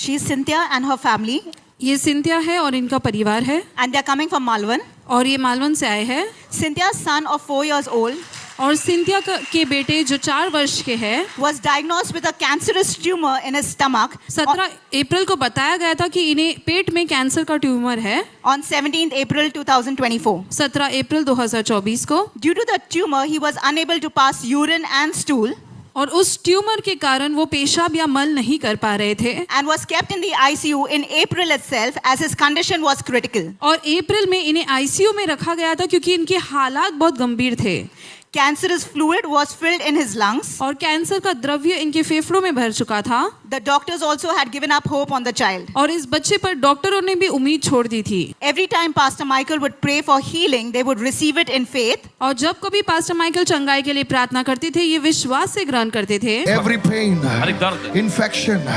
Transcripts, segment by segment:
She is Cynthia and her family, ये Cynthia है और इनका परिवार है and they are coming from Malvan. और ये मालवन से आए हैं। Cynthia's son of 4 years old और सिंथिया के बेटे जो 4 वर्ष के हैं was diagnosed with a cancerous tumor in his stomach 17 अप्रैल को बताया गया था कि इन्हें पेट में कैंसर का ट्यूमर है। on 17th April 2024. 17 अप्रैल 2024 को Due to the tumor, he was unable to pass urine and stool और उस ट्यूमर के कारण वो पेशाब या मल नहीं कर पा रहे थे and was kept in the ICU in April itself as his condition was critical. और अप्रैल में इन्हें आईसीयू में रखा गया था क्योंकि इनके हालात बहुत गंभीर थे Cancerous fluid was filled in his lungs. और कैंसर का द्रव्य इनके फेफड़ों में भर चुका था The doctors also had given up hope on the child. और इस बच्चे पर डॉक्टरों ने भी उम्मीद छोड़ दी थी। Every time Pastor Michael would pray for healing, they would receive it in faith. और जब कभी पास्टर माइकल चंगाई के लिए प्रार्थना करते थे ये विश्वास से ग्रहण करते थे। Every pain, हर एक दर्द, infection,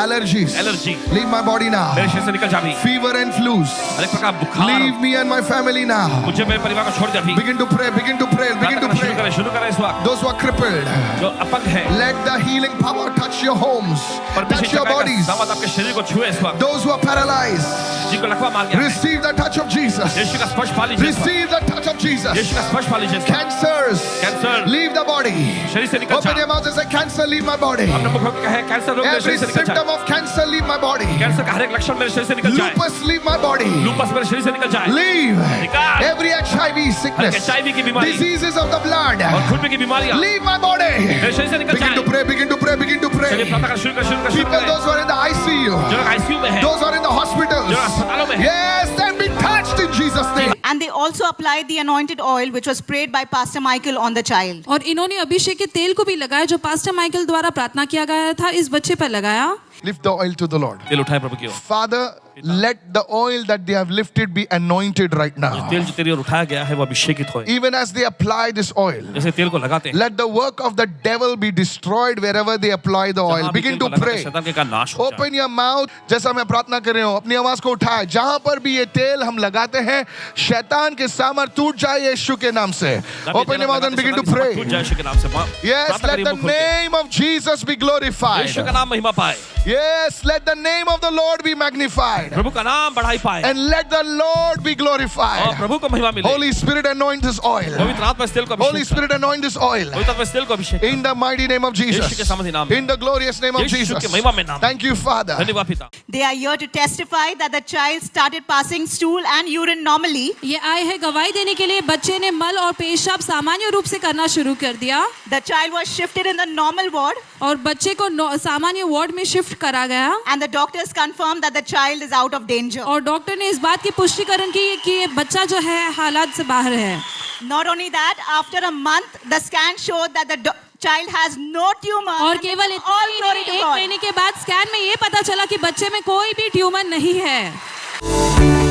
allergies, allergy leave my body now. मेरे शरीर से निकल जा अभी। Fever and flus, हर एक प्रकार बुखार leave me and my family now. मुझे मेरे परिवार को छोड़ दे अभी। Begin to pray, begin to pray, begin to शुरू pray. करें इस वक्त। Those who are crippled, जो अपंग है, let the healing power touch your homes, touch your bodies. दावत आपके शरीर को छुए इस वक्त। Those who are paralyzed, जिनको लकवा मार गया है, receive the touch of Jesus. यीशु का स्पर्श पा लीजिए इस वक्त। Receive the touch of Jesus. यीशु का स्पर्श पा लीजिए इस वक्त। Cancers, cancer leave the body. शरीर से निकल Open जा। your mouth and say, cancer, leave my body. अपने मुख में कहे कैंसर रोग मेरे Every शरीर से निकल symptom जाए। of cancer, leave my body. Cancer का हर एक लक्षण मेरे शरीर से निकल जाए। Lupus, leave my body. Lupus मेरे शरीर से निकल जाए। Leave निकाल। every HIV हर एक sickness, HIV की बीमारी diseases of the blood. और खून में की बीमारियां Leave my body. मेरे शरीर से निकल Begin to जाए। pray, begin to pray, begin to चलिए pray. प्रार्थना शुरू कर People, those who are in the ICU, जो लोग आईसीयू में हैं, those who are in the जो hospitals, लोग अस्पतालों में हैं, yes, then be touched in Jesus' name. And they also applied the anointed oil which was prayed by Pastor Michael on the child. और इन्होंने अभिषेक के तेल को भी लगाया जो पास्टर माइकल द्वारा प्रार्थना किया गया था इस बच्चे पर लगाया। Lift the oil to the Lord. तेल उठाए प्रभु की ओर। Father, let the oil that they have lifted be anointed right now. तेल जो तेरी ओर उठाया गया है वो अभिषेकित होए। Even as they apply this oil, जैसे तेल को लगाते हैं, let the work of the devil be destroyed wherever they apply the oil. जहाँ भी Begin तेल to को लगाते pray. हैं, शैतान के का नाश हो जाए। Open your mouth. जैसा मैं प्रार्थना कर रहा हूँ अपनी आवाज को उठाए। जहां पर भी ये तेल हम लगाते हैं शैतान के सामर्थ टूट जाए यीशु के नाम से। Open your mouth and begin to pray. टूट जाए यीशु के नाम से। Yes, let the name of Jesus be glorified. यीशु का नाम महिमा पाए। Yes, let the name of the Lord be magnified. प्रभु का नाम बढ़ाई पाए। And let the Lord be और glorified. प्रभु को महिमा मिले। Holy Spirit, anoint this oil. पवित्र आत्मा इस तेल को Holy Abhishek Spirit, anoint this oil. पवित्र आत्मा इस तेल को अभिषेक In the mighty name of यीशु के Jesus. सामर्थ्य नाम में। In the glorious name of Yeshu Jesus. के महिमा में नाम। Thank you, Father. धन्यवाद पिता। They are here to testify that the child started passing stool and urine normally. ये आए हैं गवाही देने के लिए बच्चे ने मल और पेशाब सामान्य रूप से करना शुरू कर दिया The child was shifted in the normal ward और बच्चे को सामान्य वार्ड में शिफ्ट करा गया and the doctors confirmed that the child is out of danger. और डॉक्टर ने इस बात की पुष्टिकरण की कि ये बच्चा जो है हालात से बाहर है। Not only that, after a month, the scan showed that the child has no tumor. और and केवल all glory to एक God. महीने के बाद स्कैन में ये पता चला कि बच्चे में कोई भी ट्यूमर नहीं है।